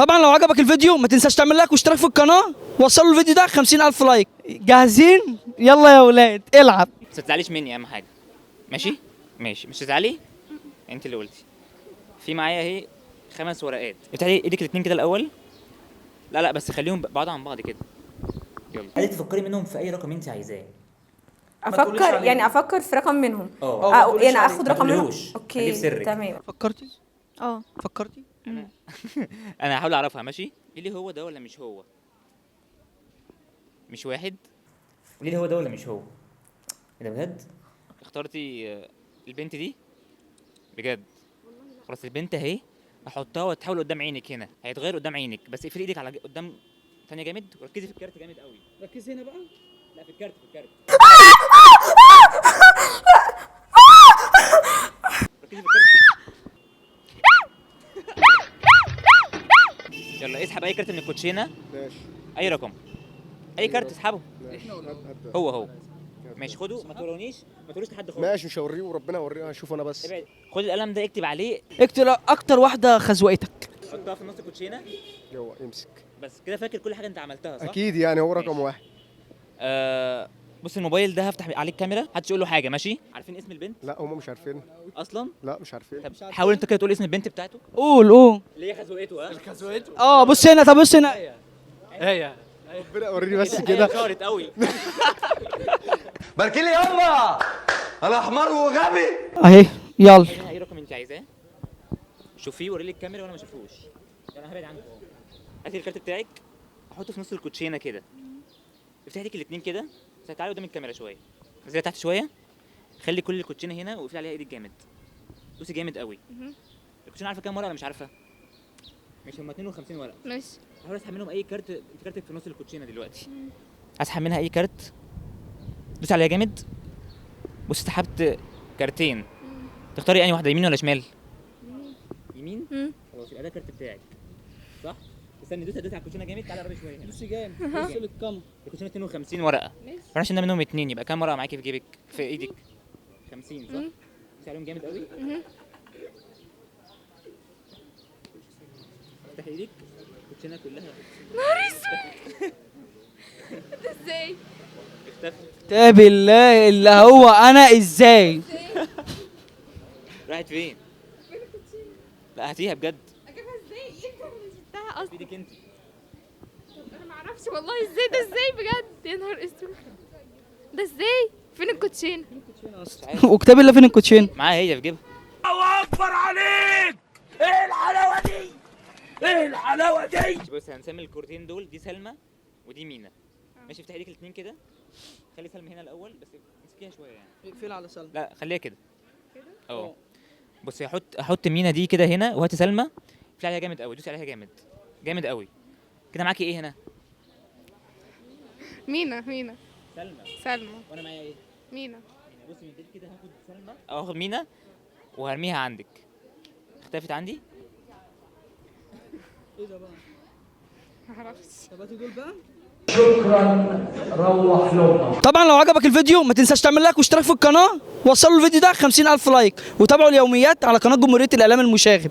طبعا لو عجبك الفيديو ما تنساش تعمل لايك واشتراك في القناه، وصلوا الفيديو ده 50,000 لايك. جاهزين؟ يلا يا ولاد العب. بس ما تزعليش مني اهم حاجه. ماشي مش تزعلي. انت اللي قلتي. في معايا اهي 5 ورقات. افتحي ايدك الاثنين كده الاول. لا بس خليهم بعاد عن بعض كده. يلا عايزك تفكري منهم في اي رقم انت عايزاه. افكر يعني افكر في رقم منهم. يعني اخد رقم منهم. خليه في سرك. تمام. فكرتي؟ فكرتي؟ انا هحاول اعرفها. ماشي قولي لي هو ده ولا مش هو. مش واحد. قولي لي هو ده ولا مش هو. ايه ده بجد؟ اخترتي البنت دي بجد. خلاص البنت اهي. احطها وتحاول قدام عينك هنا. هيتغير قدام عينك بس اقفلي ايدك على قدام ثانيه جامد وركزي في الكارت جامد قوي. ركزي هنا بقى. لا في الكارت ركزي في الكارت. يلا اسحب اي كارت من الكوتشينه. ماشي. اي رقم. اي كارت اسحبه. ماشي. هو ماشي. خده ما تورونيش لحد خالص. ماشي مش هوريه وربنا يوريه هشوفه انا بس. ابعد. خد القلم ده اكتب عليه. اكتب اكتر واحده خزوقتك. حطها في نص الكوتشينه. جوه امسك. بس كده فاكر كل حاجه انت عملتها صح؟ اكيد يعني هو رقم ماشي. واحد. بص الموبايل ده هفتح عليه الكاميرا. محدش يقول له حاجه. ماشي. عارفين اسم البنت لا هم مش عارفين. اصلا؟ لا مش عارفين. طب حاول انت كده تقول اسم البنت بتاعته. قول اللي هي خزوقته. بص هنا. طب بص هنا. ربنا يوريني بس كده. شهرت قوي. باركلي يلا. انا حمار وغبي. اهي يلا. هنا اي رقم انت عايزاه. شوفيه وري لي الكاميرا وانا ما اشوفوش. انا هبعد عنكم اهو. هاتي الكارت بتاعك. احطه في نص الكوتشينه كده. افتحي ايدك الاثنين كده. تعالي قدام الكاميرا شويه. نزلي تحت شويه. خلي كل الكوتشينه هنا وقفلي عليها ايدك جامد. دوسي جامد قوي. الكوتشينه عارفه كام ورقه ولا مش عارفه؟ مش هم 52 ورقه. ماشي. هحاول اسحب منهم اي كارت. انت كارتك في نص الكوتشينه دلوقتي. اسحب منها اي كارت. دوسي عليها جامد. بصي سحبت كارتين. تختاري انهي واحده، يمين ولا شمال؟ يمين. خلاص يبقى ده الكارت بتاعك صح. استني دوسي على الكوتشينه جامد. تعالى قربي شويه هنا. بصي جامد. بص للكاميرا. الكوتشينه 52 ورقه. فانا عشان منهم 2 يبقى كام ورقه معاكي في جيبك في ايدك؟ 50 صح؟ دوسي عليهم جامد قوي. افتحي ايدك. الكوتشينه كلها نهار اسود. ده ازاي؟ اختفت. كتاب الله اللي هو انا ازاي. راحت فين؟ لا هاتيها بجد. اجيبها ازاي؟ انت اللي جبتها اصلا. ايدك انت. انا ما اعرفش والله ازاي ده ازاي بجد. يا نهار اسود. ده ازاي؟ فين الكوتشين؟ وكتاب الله فين الكوتشين؟ معاها هي في جيبها. الله اكبر عليك. ايه الحلاوه دي؟ ايه الحلاوه دي؟ بص هنسمي الكورتين دول. دي سلمى ودي مينا. ماشي. افتحي ايدك الاثنين كده. خلي سلمى هنا الاول بس امسكيها شويه يعني. اقفل على سلمى. لا خليها كده. بصي احط مينا دي كده هنا وهاتي سلمى. اقفلي عليها جامد قوي. دوسي عليها جامد قوي. كده معاكي ايه هنا؟ مينا. سلمى. وانا معايا ايه؟ مينا. بصي من دي كده هاخد سلمى او هاخد مينا وهرميها عندك. اختفت عندي. ايه ده بقى؟ ما اعرفش. طب هاتي دول بقى. شكرا. روح لهم. طبعا لو عجبك الفيديو ما تنساش تعمل لايك واشتراك في القناه، وصلوا الفيديو ده 50,000 لايك، وتابعوا اليوميات على قناه جمهوريه الاعلام المشاغب.